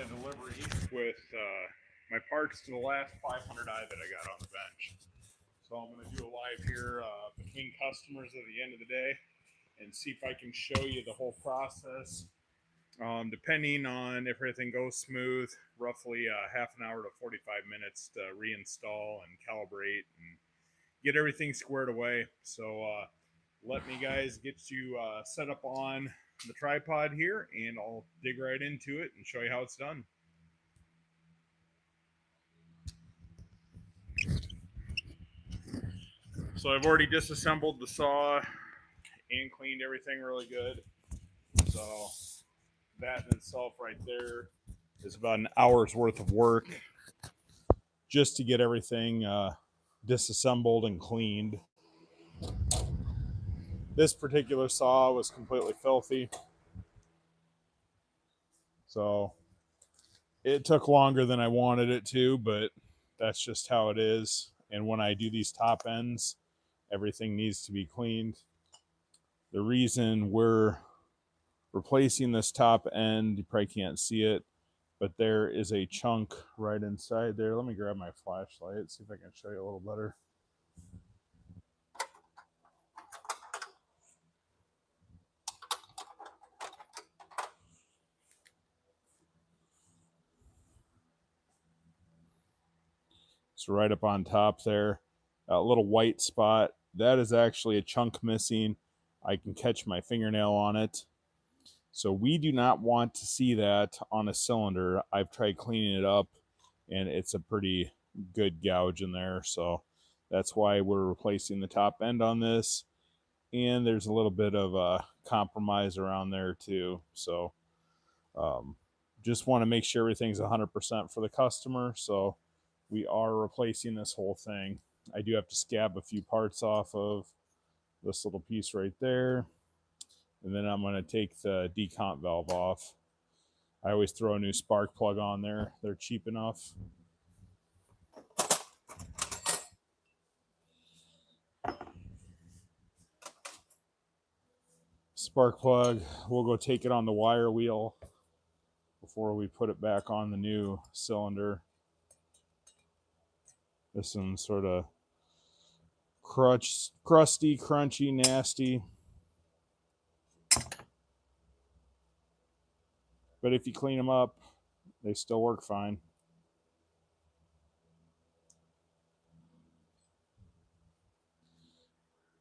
delivery with my parts to the last 500i that I got on the bench. So I'm going to do a live here between customers at the end of the day and see if I can show you the whole process. Depending on if everything goes smooth, roughly half an hour to 45 minutes to reinstall and calibrate and get everything squared away. So let me guys get you set up on the tripod here, and I'll dig right into it and show you how it's done. So I've already disassembled the saw and cleaned everything really good. So that in itself right there is about an hour's worth of work just to get everything disassembled and cleaned. This particular saw was completely filthy, so it took longer than I wanted it to, but that's just how it is. And when I do these top ends, everything needs to be cleaned. The reason we're replacing this top end, you probably can't see it, but there is a chunk right inside there. Let me grab my flashlight, see if I can show you a little better. So right up on top there, a little white spot, that is actually a chunk missing. I can catch my fingernail on it. So we do not want to see that on a cylinder. I've tried cleaning it up, and it's a pretty good gouge in there. So that's why we're replacing the top end on this. And there's a little bit of a compromise around there too. So just want to make sure everything's 100% for the customer. So we are replacing this whole thing. I do have to scab a few parts off of this little piece right there. And then I'm going to take the decomp valve off. I always throw a new spark plug on there. They're cheap enough. Spark plug, we'll go take it on the wire wheel before we put it back on the new cylinder. This one's sort of crusty, crunchy, nasty. But if you clean them up, they still work fine.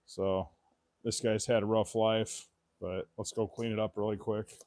So this guy's had a rough life, but let's go clean it up really quick.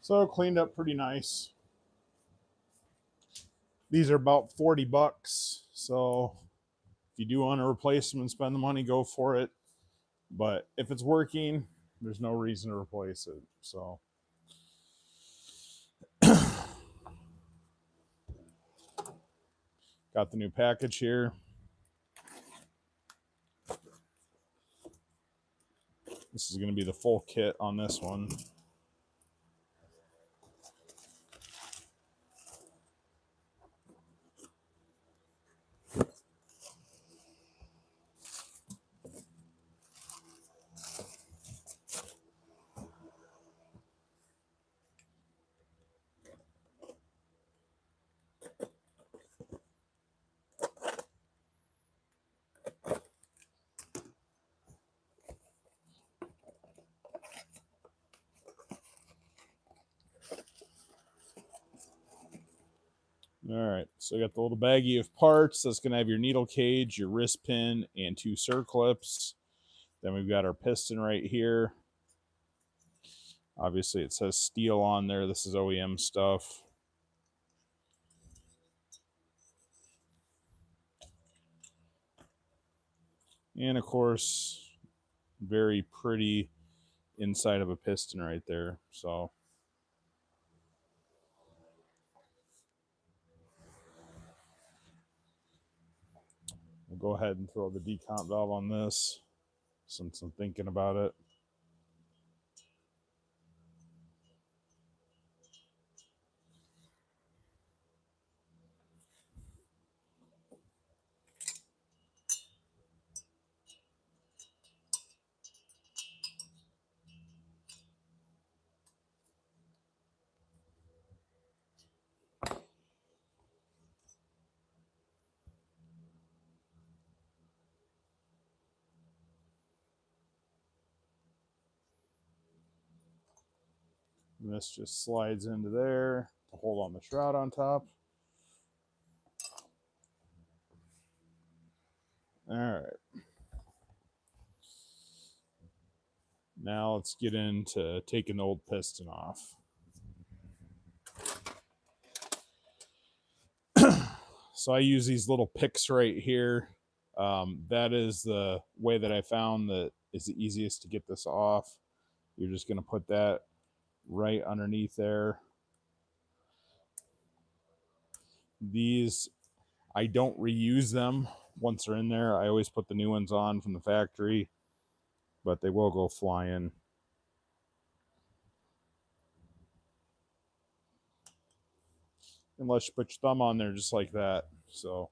So cleaned up pretty nice. These are about 40 bucks. So if you do want to replace them and spend the money, go for it. But if it's working, there's no reason to replace it. So got the new package here. This is going to be the full kit on this one. All right, so I got the little baggie of parts. That's going to have your needle cage, your wrist pin, and 2 circlips. Then we've got our piston right here. Obviously, it says Stihl on there. This is OEM stuff. And, of course, very pretty inside of a piston right there. So we'll go ahead and throw the decomp valve on this since I'm thinking about it. And this just slides into there to hold on the shroud on top. All right. Now let's get into taking the old piston off. So I use these little picks right here. That is the way that I found that is the easiest to get this off. You're just going to put that right underneath there. These, I don't reuse them once they're in there. I always put the new ones on from the factory, but they will go flying. Unless you put your thumb on there just like that. So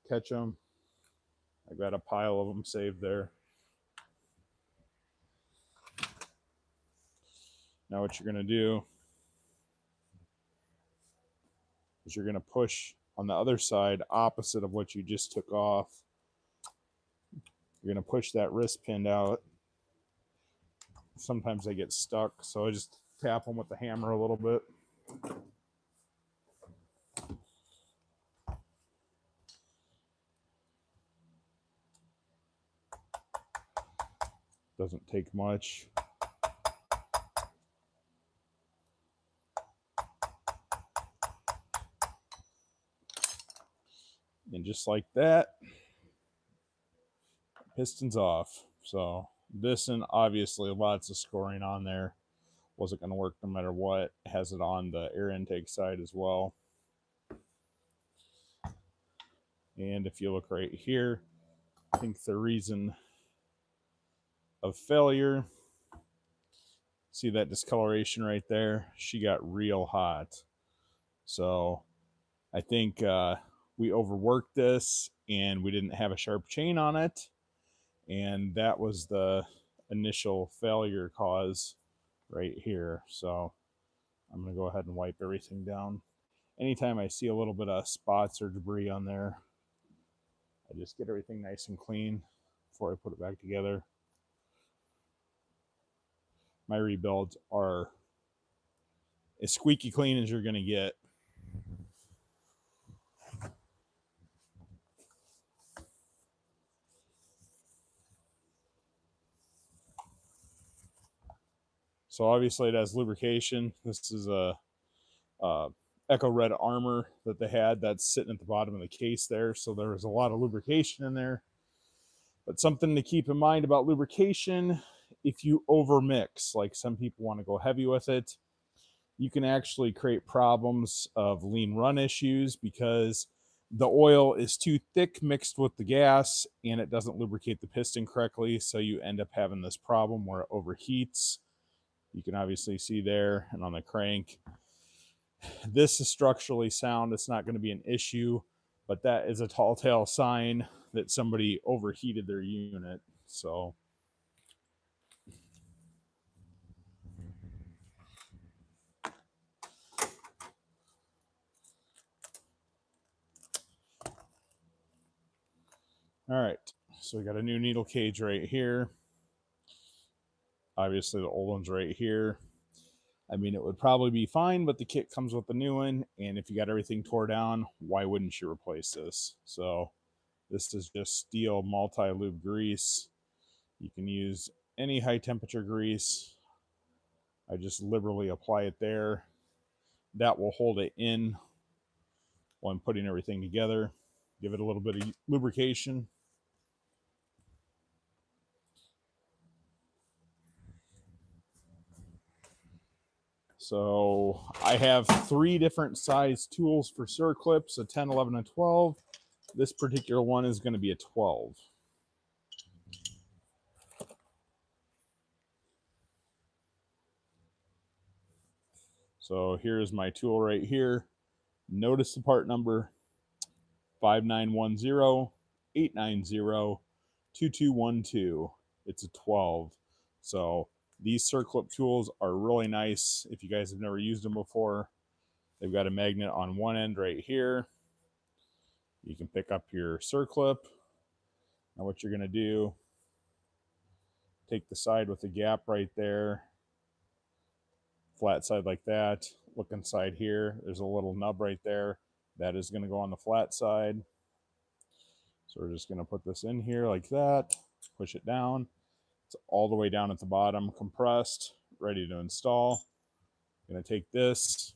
catch them. I got a pile of them saved there. Now what you're going to do is you're going to push on the other side opposite of what you just took off. You're going to push that wrist pin out. Sometimes they get stuck, so I just tap them with the hammer a little bit. Doesn't take much. And just like that, piston's off. So this, and obviously lots of scoring on there. Wasn't going to work no matter what. It has it on the air intake side as well. And if you look right here, I think the reason of failure, see that discoloration right there? She got real hot. So I think we overworked this and we didn't have a sharp chain on it. And that was the initial failure cause right here. So I'm going to go ahead and wipe everything down. Anytime I see a little bit of spots or debris on there, I just get everything nice and clean before I put it back together. My rebuilds are as squeaky clean as you're going to get. So obviously it has lubrication. This is a Echo Red Armor that they had that's sitting at the bottom of the case there. So there was a lot of lubrication in there. But something to keep in mind about lubrication, if you overmix, like some people want to go heavy with it, you can actually create problems of lean run issues because the oil is too thick mixed with the gas and it doesn't lubricate the piston correctly, so you end up having this problem where it overheats. You can obviously see there, and on the crank. This is structurally sound. It's not going to be an issue, but that is a tall tale sign that somebody overheated their unit. So all right, so we got a new needle cage right here. Obviously the old one's right here. I mean, it would probably be fine, but the kit comes with a new one, and if you got everything tore down, why wouldn't you replace this? So this is just Stihl multi-lube grease. You can use any high temperature grease. I just liberally apply it there. That will hold it in while I'm putting everything together. Give it a little bit of lubrication. So I have 3 different size tools for circlips, a 10, 11, and 12. This particular one is going to be a 12. So here's my tool right here. Notice the part number 5910-890-2212. It's a 12. So these circlip tools are really nice if you guys have never used them before. They've got a magnet on one end right here. You can pick up your circlip. Now what you're going to do, take the side with the gap right there, flat side like that. Look inside here. There's a little nub right there. That is going to go on the flat side. So we're just going to put this in here like that, push it down. It's all the way down at the bottom, compressed, ready to install. I'm going to take this.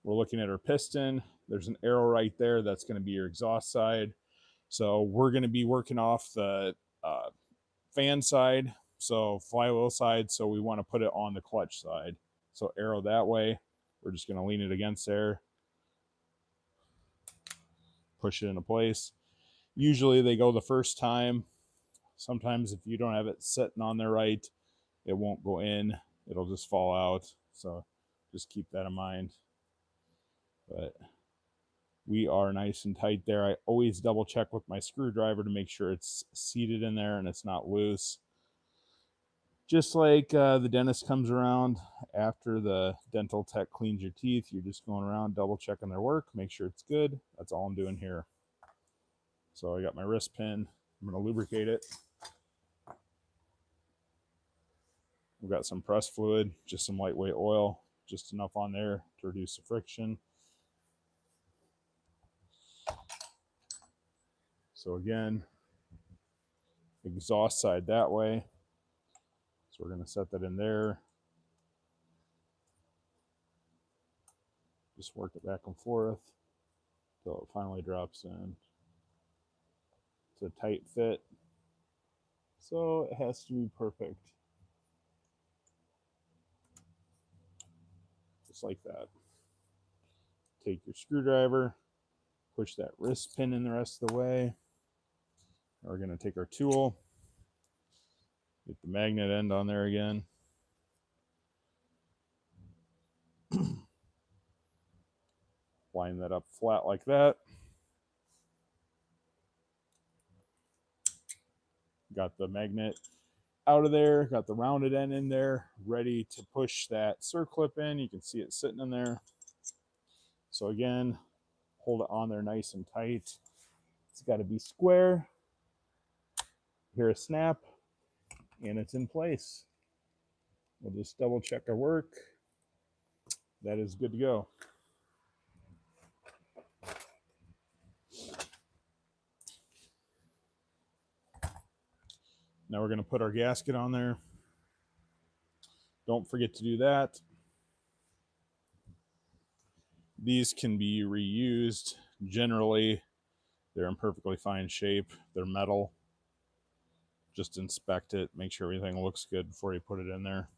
We're looking at our piston. There's an arrow right there. That's going to be your exhaust side. So we're going to be working off the fan side, so flywheel side. So we want to put it on the clutch side. So arrow that way. We're just going to lean it against there, push it into place. Usually they go the first time. Sometimes if you don't have it sitting on there right, it won't go in. It'll just fall out. So just keep that in mind. But we are nice and tight there. I always double check with my screwdriver to make sure it's seated in there and it's not loose. Just like the dentist comes around after the dental tech cleans your teeth, you're just going around double checking their work, make sure it's good. That's all I'm doing here. So I got my wrist pin. I'm going to lubricate it. We've got some press fluid, just some lightweight oil, just enough on there to reduce the friction. So again, exhaust side that way. So we're going to set that in there. Just work it back and forth until it finally drops in. It's a tight fit, so it has to be perfect. Just like that. Take your screwdriver, push that wrist pin in the rest of the way. We're going to take our tool, get the magnet end on there again. Line that up flat like that. Got the magnet out of there, got the rounded end in there, ready to push that circlip in. You can see it sitting in there. So again, hold it on there nice and tight. It's got to be square. Hear a snap, and it's in place. We'll just double check our work. That is good to go. Now we're going to put our gasket on there. Don't forget to do that. These can be reused. Generally, they're in perfectly fine shape. They're metal. Just inspect it, make sure everything looks good before you put it in there.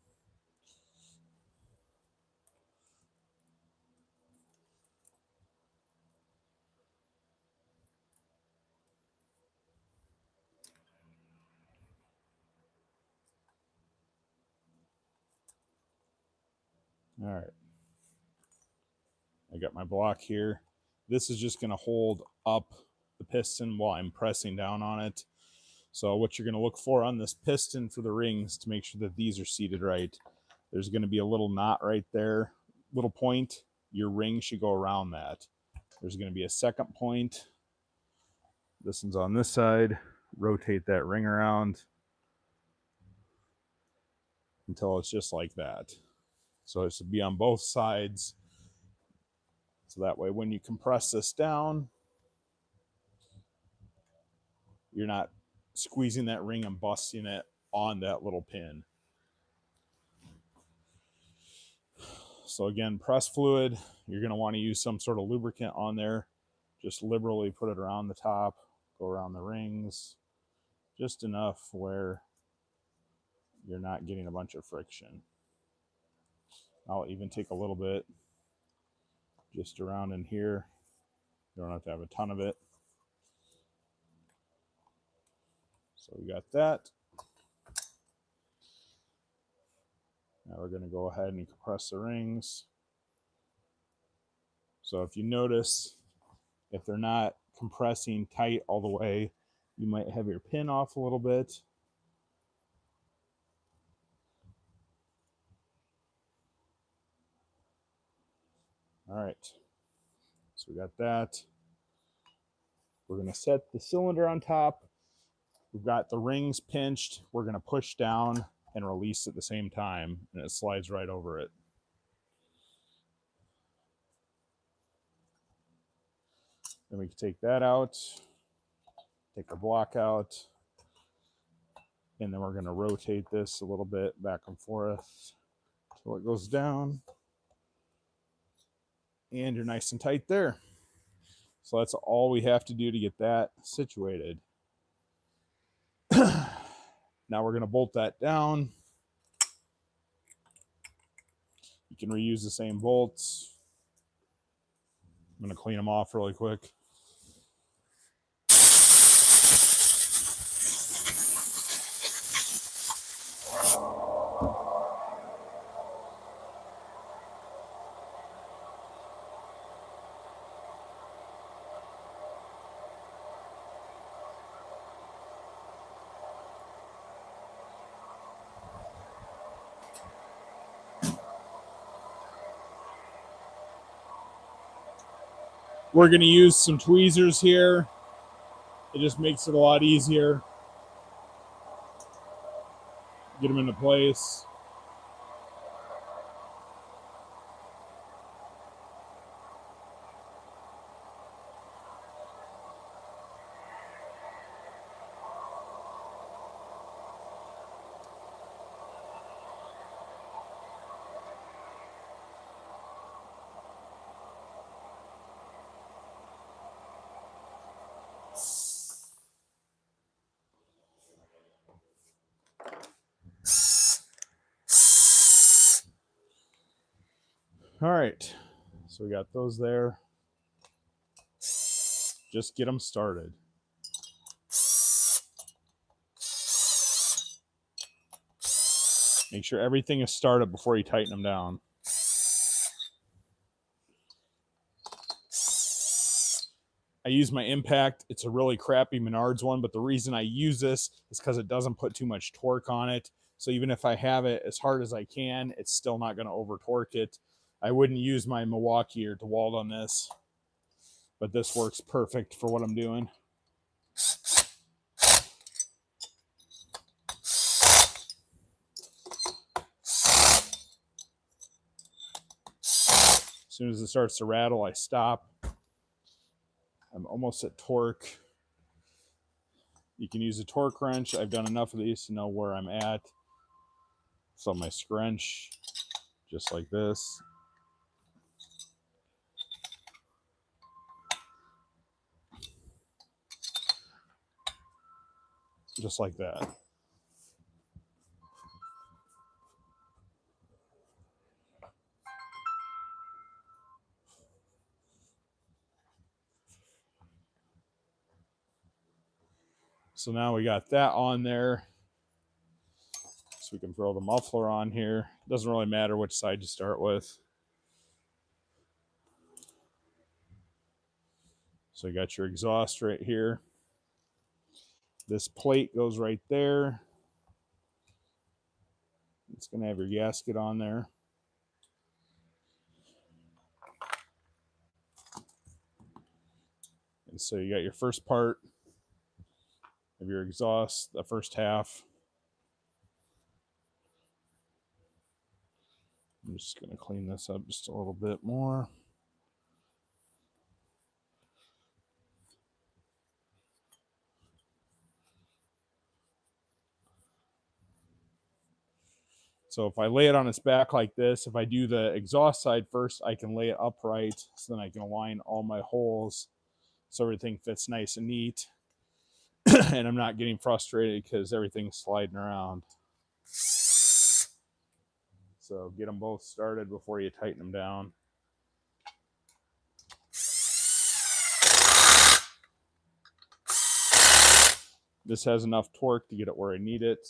All right. I got my block here. This is just going to hold up the piston while I'm pressing down on it. So what you're going to look for on this piston for the rings to make sure that these are seated right, there's going to be a little knot right there, little point. Your ring should go around that. There's going to be a second point. This one's on this side. Rotate that ring around until it's just like that. So it should be on both sides. So that way when you compress this down, you're not squeezing that ring and busting it on that little pin. So again, press fluid, you're going to want to use some sort of lubricant on there. Just liberally put it around the top, go around the rings, just enough where you're not getting a bunch of friction. I'll even take a little bit just around in here. You don't have to have a ton of it. So we got that. Now we're going to go ahead and compress the rings. So if you notice, if they're not compressing tight all the way, you might have your pin off a little bit. All right, so we got that. We're going to set the cylinder on top. We've got the rings pinched. We're going to push down and release at the same time, and it slides right over it. Then we can take that out, take our block out, and then we're going to rotate this a little bit back and forth until it goes down. And you're nice and tight there. So that's all we have to do to get that situated. Now we're going to bolt that down. You can reuse the same bolts. I'm going to clean them off really quick. We're going to use some tweezers here. It just makes it a lot easier. Get them into place. All right, so we got those there. Just get them started. Make sure everything is started before you tighten them down. I use my Impact. It's a really crappy Menards one, but the reason I use this is because it doesn't put too much torque on it. So even if I have it as hard as I can, it's still not going to over torque it. I wouldn't use my Milwaukee or DeWalt on this, but this works perfect for what I'm doing. As soon as it starts to rattle, I stop. I'm almost at torque. You can use a torque wrench. I've done enough of these to know where I'm at. So my scrunch, just like this. Just like that. So now we got that on there. So we can throw the muffler on here. Doesn't really matter which side you start with. So you got your exhaust right here. This plate goes right there. It's going to have your gasket on there. And so you got your first part of your exhaust, the first half. I'm just going to clean this up just a little bit more. So if I lay it on its back like this, if I do the exhaust side first, I can lay it upright, so then I can align all my holes so everything fits nice and neat. And I'm not getting frustrated because everything's sliding around. So get them both started before you tighten them down. This has enough torque to get it where I need it.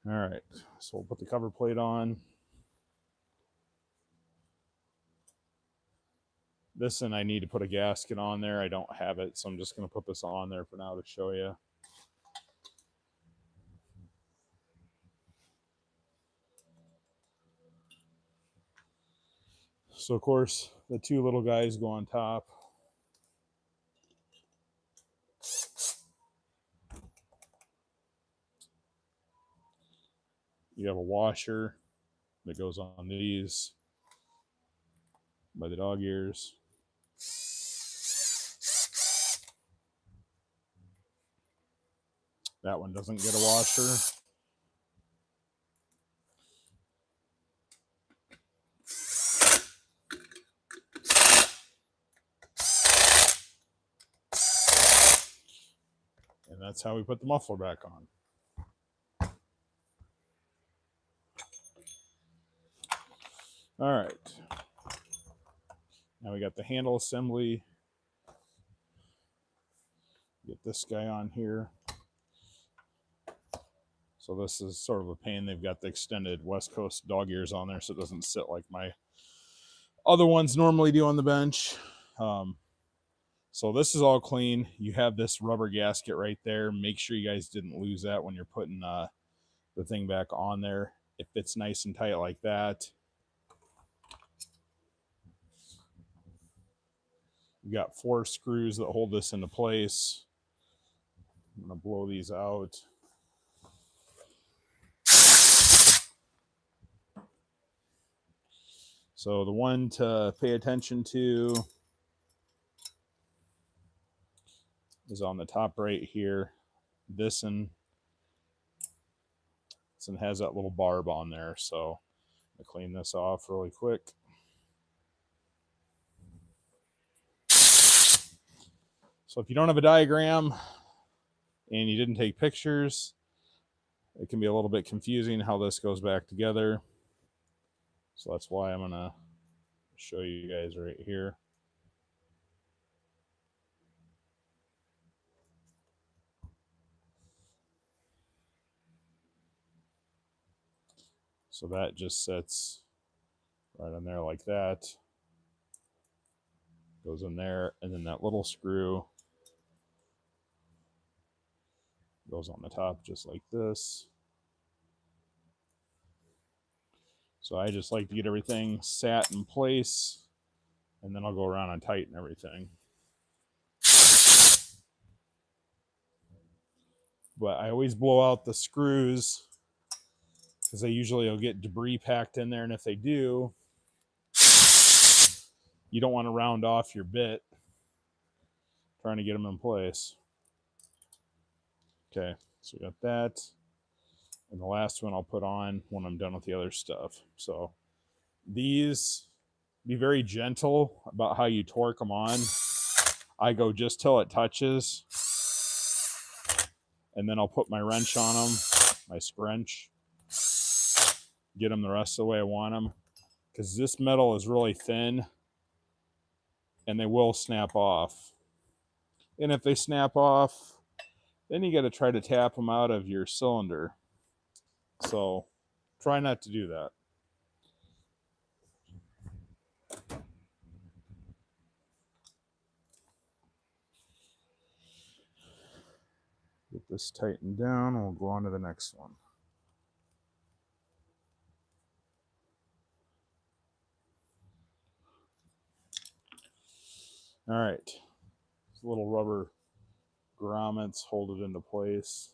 All right, so we'll put the cover plate on. This one I need to put a gasket on there. I don't have it, so I'm just going to put this on there for now to show you. So, of course, the two little guys go on top. You have a washer that goes on these by the dog ears. That one doesn't get a washer. And that's how we put the muffler back on. All right. Now we got the handle assembly. Get this guy on here. So this is sort of a pain. They've got the extended West Coast dog ears on there, so it doesn't sit like my other ones normally do on the bench. So this is all clean. You have this rubber gasket right there. Make sure you guys didn't lose that when you're putting the thing back on there. It fits nice and tight like that. You got 4 screws that hold this into place. I'm going to blow these out. So the one to pay attention to is on the top right here. This one has that little barb on there. So I'm going to clean this off really quick. So if you don't have a diagram and you didn't take pictures, it can be a little bit confusing how this goes back together. So that's why I'm going to show you guys right here. So that just sits right on there like that. Goes in there, and then that little screw goes on the top just like this. So I just like to get everything sat in place, and then I'll go around and tighten everything. But I always blow out the screws because they usually will get debris packed in there, and if they do, you don't want to round off your bit trying to get them in place. Okay, so we got that. And the last one I'll put on when I'm done with the other stuff. So these, be very gentle about how you torque them on. I go just till it touches, and then I'll put my wrench on them, my scrunch. get them the rest of the way I want them, because this metal is really thin and they will snap off. And if they snap off, then you got to try to tap them out of your cylinder. So try not to do that. Get this tightened down, and we'll go on to the next one. All right, these little rubber grommets hold it into place.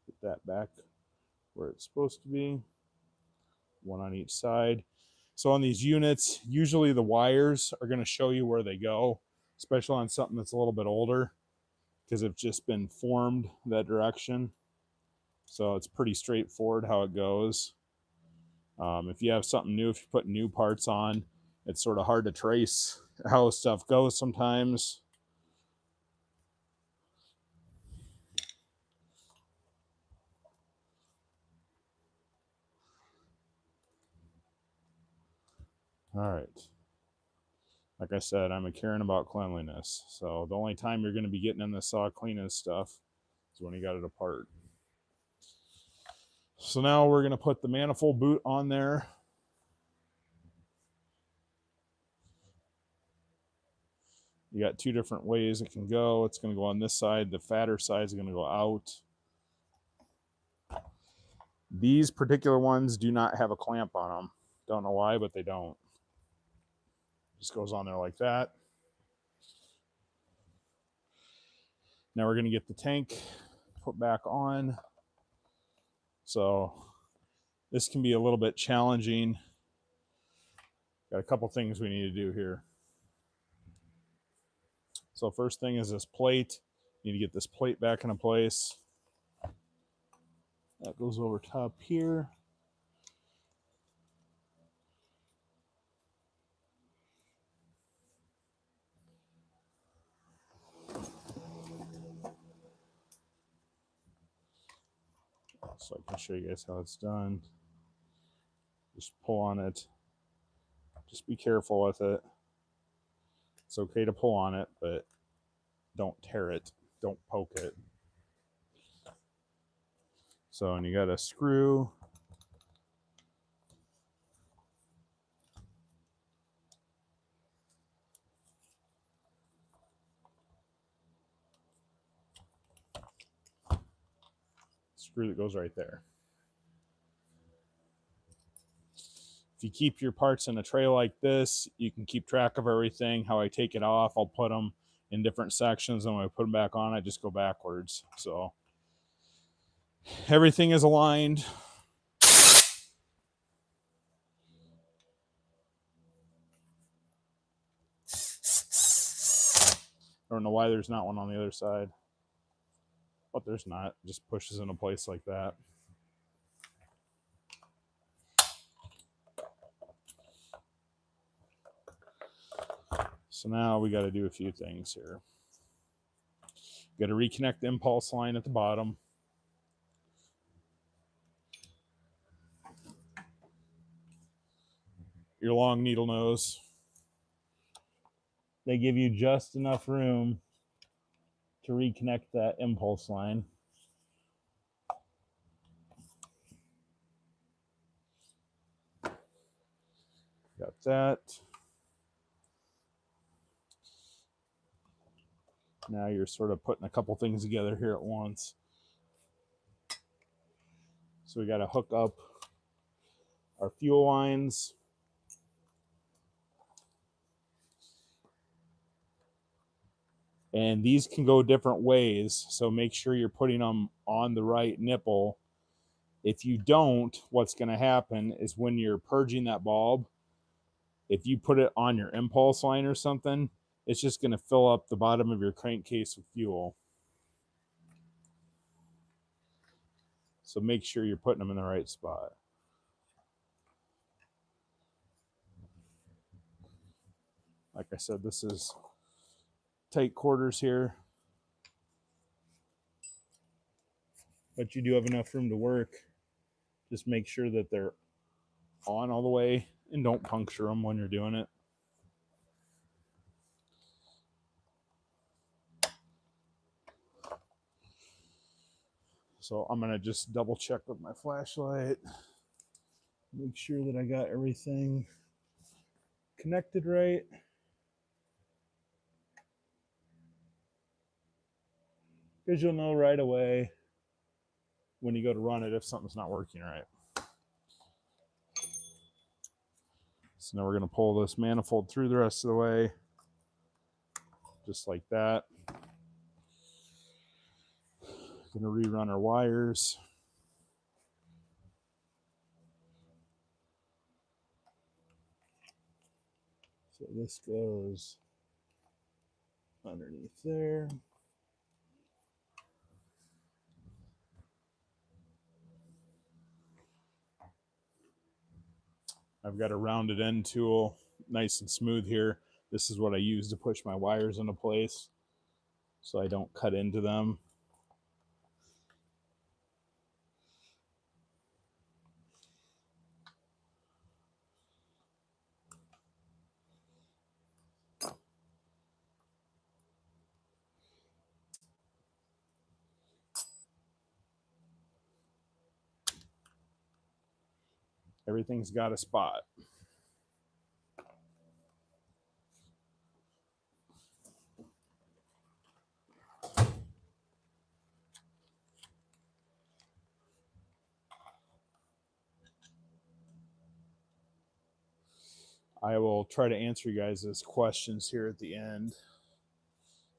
Get that back where it's supposed to be. One on each side. So on these units, usually the wires are going to show you where they go, especially on something that's a little bit older, because it's just been formed that direction. So it's pretty straightforward how it goes. If you have something new, if you put new parts on, it's sort of hard to trace how stuff goes sometimes. All right. Like I said, I'm a caring about cleanliness. So the only time you're going to be getting in the saw cleaning stuff is when you got it apart. So now we're going to put the manifold boot on there. You got two different ways it can go. It's going to go on this side. The fatter side is going to go out. These particular ones do not have a clamp on them. Don't know why, but they don't. Just goes on there like that. Now we're going to get the tank put back on. So this can be a little bit challenging. Got a couple things we need to do here. So first thing is this plate. You need to get this plate back into place. That goes over top here. So I can show you guys how it's done. Just pull on it. Just be careful with it. It's okay to pull on it, but don't tear it. Don't poke it. So, and you got a screw. Screw that goes right there. If you keep your parts in a tray like this, you can keep track of everything. How I take it off, I'll put them in different sections, and when I put them back on, I just go backwards. So everything is aligned. I don't know why there's not one on the other side. But there's not. It just pushes into place like that. So now we got to do a few things here. Got to reconnect the impulse line at the bottom. Your long needle nose. They give you just enough room to reconnect that impulse line. Got that. Now you're sort of putting a couple things together here at once. So we got to hook up our fuel lines. And these can go different ways, so make sure you're putting them on the right nipple. If you don't, what's going to happen is when you're purging that bulb, if you put it on your impulse line or something, it's just going to fill up the bottom of your crankcase with fuel. So make sure you're putting them in the right spot. Like I said, this is tight quarters here, but you do have enough room to work. Just make sure that they're on all the way and don't puncture them when you're doing it. So I'm going to just double check with my flashlight. Make sure that I got everything connected right. Because you'll know right away when you go to run it if something's not working right. So now we're going to pull this manifold through the rest of the way. Just like that. Going to rerun our wires. So this goes underneath there. I've got a rounded end tool, nice and smooth here. This is what I use to push my wires into place so I don't cut into them. Everything's got a spot. I will try to answer you guys' questions here at the end.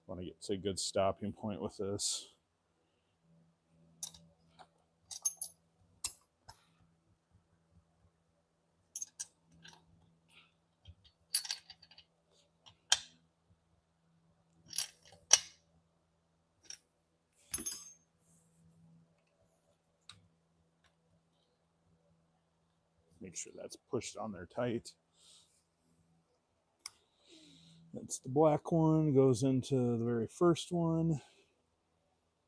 I want to get to a good stopping point with this. Make sure that's pushed on there tight. That's the black one, goes into the very first one.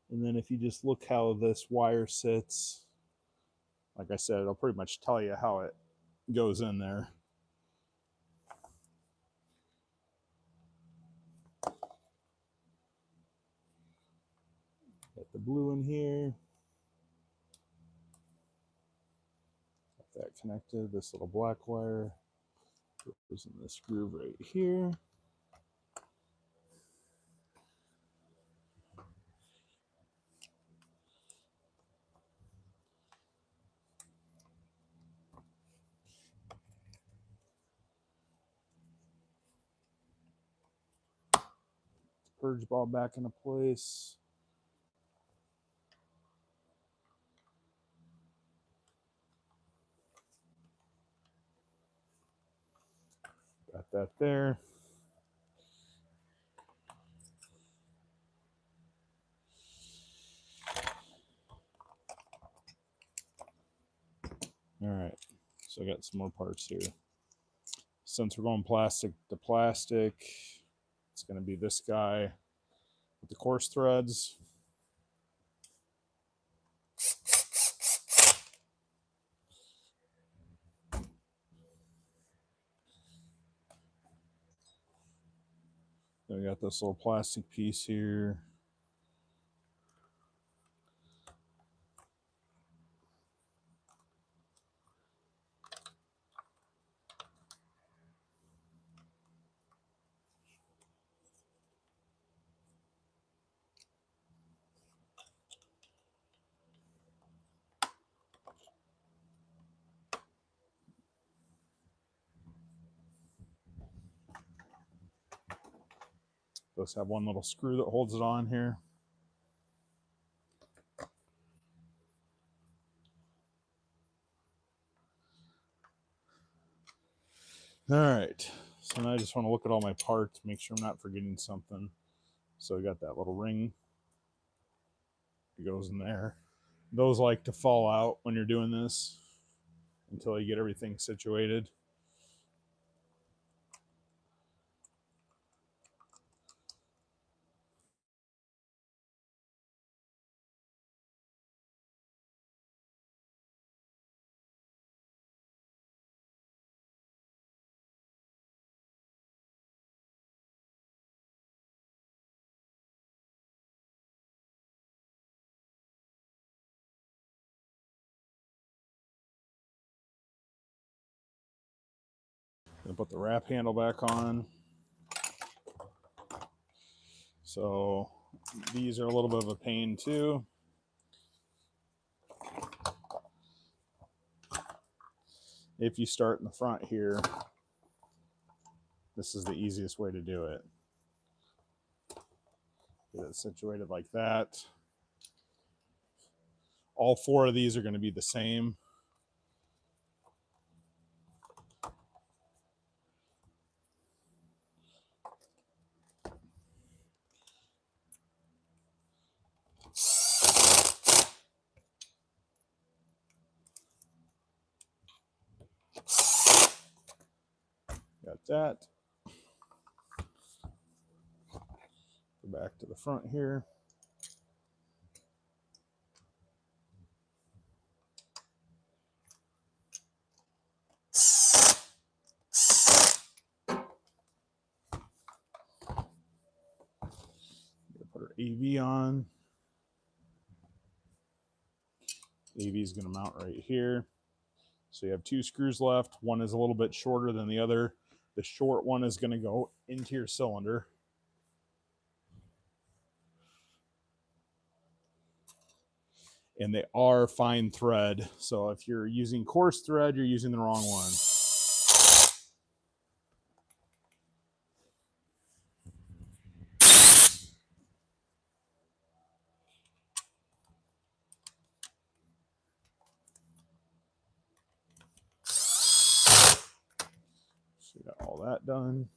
And then if you just look how this wire sits, like I said, it'll pretty much tell you how it goes in there. Got the blue in here. Got that connected. This little black wire goes in this groove right here. Purge ball back into place. Got that there. All right, so I got some more parts here. Since we're going plastic to plastic, it's going to be this guy with the coarse threads. Then we got this little plastic piece here. Does have one little screw that holds it on here. All right, so now I just want to look at all my parts, make sure I'm not forgetting something. So we got that little ring. It goes in there. Those like to fall out when you're doing this until you get everything situated. Gonna put the wrap handle back on. So these are a little bit of a pain too. If you start in the front here, this is the easiest way to do it. Get it situated like that. All 4 of these are going to be the same. Got that. Go back to the front here. Put our AV on. AV is going to mount right here. So you have 2 screws left. One is a little bit shorter than the other. The short one is going to go into your cylinder. And they are fine thread. So if you're using coarse thread, you're using the wrong one. So we got all that done.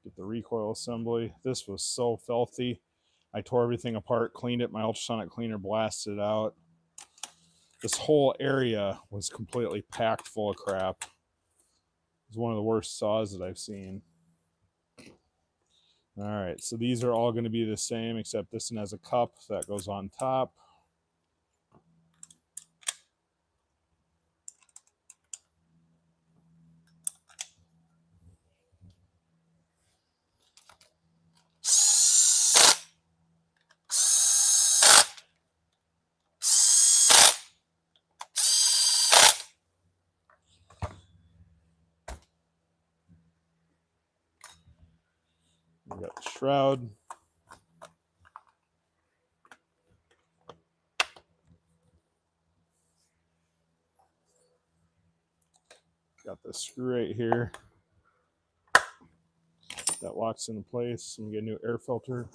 Get the recoil assembly. This was so filthy. I tore everything apart, cleaned it. My ultrasonic cleaner blasted it out. This whole area was completely packed full of crap. It was one of the worst saws that I've seen. All right, so these are all going to be the same, except this one has a cup that goes on top. We got the shroud. Got this screw right here that locks into place. I'm gonna get a new air filter.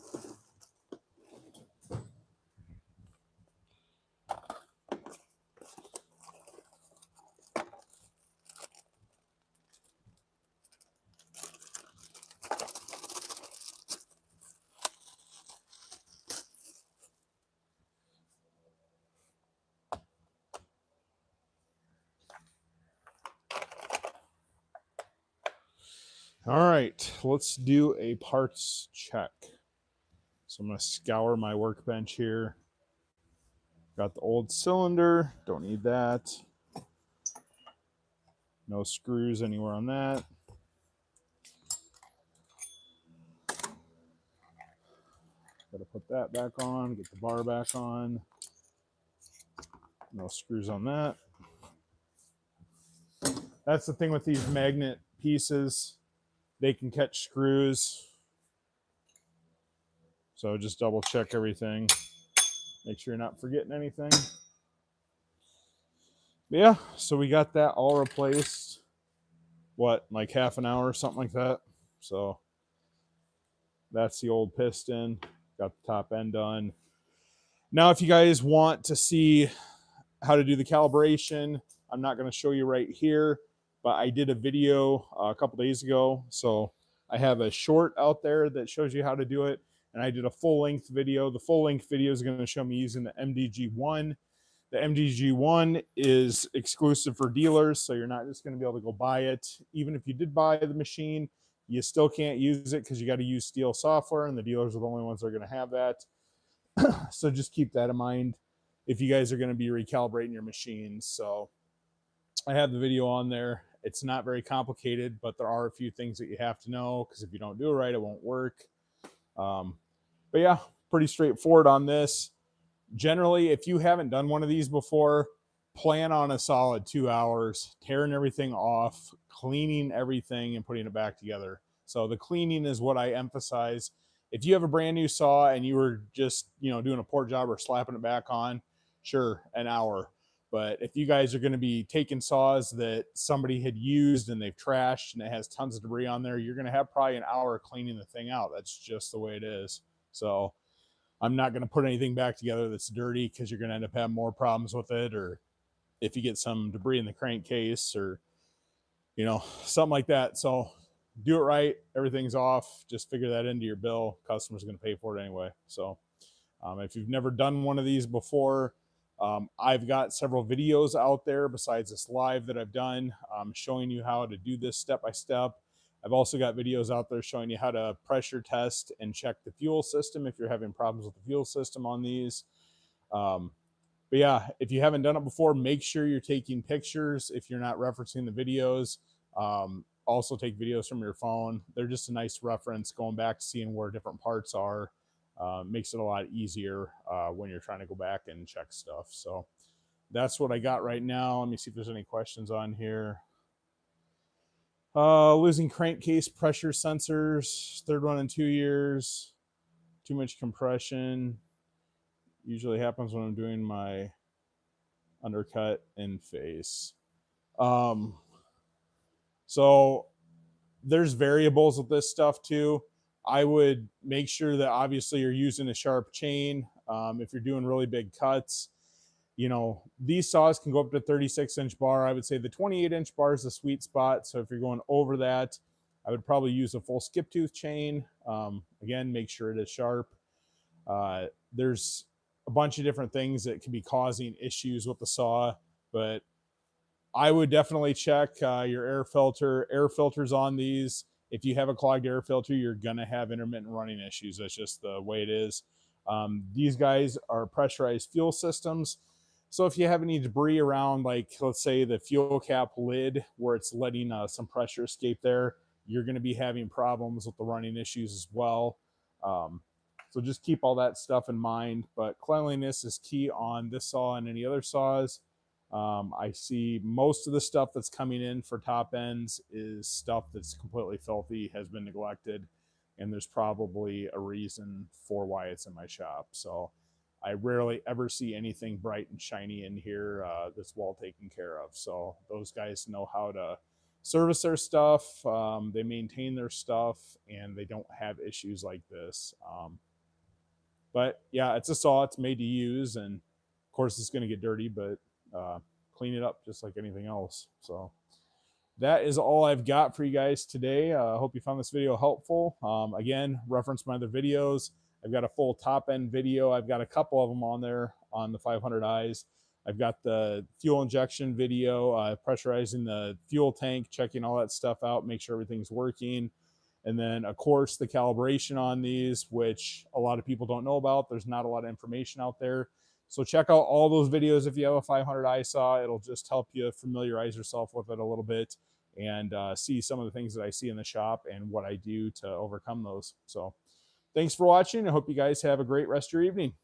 All right, let's do a parts check. So I'm going to scour my workbench here. Got the old cylinder, don't need that. No screws anywhere on that. Got to put that back on, get the bar back on. No screws on that. That's the thing with these magnet pieces. They can catch screws. So just double check everything. Make sure you're not forgetting anything. But yeah, so we got that all replaced. What, like half an hour or something like that? So that's the old piston. Got the top end done. Now, if you guys want to see how to do the calibration, I'm not going to show you right here, but I did a video a couple days ago. So I have a short out there that shows you how to do it. And I did a full-length video. The full-length video is going to show me using the MDG1. The MDG1 is exclusive for dealers, so you're not just going to be able to go buy it. Even if you did buy the machine, you still can't use it because you got to use Stihl software, and the dealers are the only ones that are going to have that. So just keep that in mind if you guys are going to be recalibrating your machines. So I have the video on there. It's not very complicated, but there are a few things that you have to know because if you don't do it right, it won't work. But yeah, pretty straightforward on this. Generally, if you haven't done one of these before, plan on a solid 2 hours, tearing everything off, cleaning everything, and putting it back together. So the cleaning is what I emphasize. If you have a brand new saw and you were just, doing a poor job or slapping it back on, sure, an hour. But if you guys are going to be taking saws that somebody had used and they've trashed and it has tons of debris on there, you're going to have probably an hour cleaning the thing out. That's just the way it is. So I'm not going to put anything back together that's dirty, because you're going to end up having more problems with it. Or if you get some debris in the crankcase or, something like that. So do it right. Everything's off. Just figure that into your bill. Customer's going to pay for it anyway. So if you've never done one of these before, I've got several videos out there besides this live that I've done, showing you how to do this step by step. I've also got videos out there showing you how to pressure test and check the fuel system if you're having problems with the fuel system on these. But yeah, if you haven't done it before, make sure you're taking pictures if you're not referencing the videos. Also take videos from your phone. They're just a nice reference, going back, seeing where different parts are. Makes it a lot easier when you're trying to go back and check stuff. So that's what I got right now. Let me see if there's any questions on here. Losing crankcase pressure sensors, third one in 2 years. Too much compression. Usually happens when I'm doing my undercut and face. So there's variables with this stuff too. I would make sure that obviously you're using a sharp chain. If you're doing really big cuts, these saws can go up to 36-inch bar. I would say the 28-inch bar is the sweet spot. So if you're going over that, I would probably use a full skip tooth chain. Again, make sure it is sharp. There's a bunch of different things that can be causing issues with the saw, but I would definitely check your air filter. Air filters on these. If you have a clogged air filter, you're going to have intermittent running issues. That's just the way it is. These guys are pressurized fuel systems. So if you have any debris around, like let's say the fuel cap lid where it's letting some pressure escape there, you're going to be having problems with the running issues as well. So just keep all that stuff in mind. But cleanliness is key on this saw and any other saws. I see most of the stuff that's coming in for top ends is stuff that's completely filthy, has been neglected, and there's probably a reason for why it's in my shop. So I rarely ever see anything bright and shiny in here that's well taken care of. So those guys know how to service their stuff, they maintain their stuff, and they don't have issues like this. But yeah, it's a saw, it's made to use, and of course it's going to get dirty, but clean it up just like anything else. So that is all I've got for you guys today. I hope you found this video helpful. Again, reference my other videos. I've got a full top end video. I've got a couple of them on there on the 500i's. I've got the fuel injection video, pressurizing the fuel tank, checking all that stuff out, make sure everything's working. And then, of course, the calibration on these, which a lot of people don't know about. There's not a lot of information out there. So check out all those videos if you have a 500i saw. It'll just help you familiarize yourself with it a little bit and see some of the things that I see in the shop and what I do to overcome those. So thanks for watching. I hope you guys have a great rest of your evening.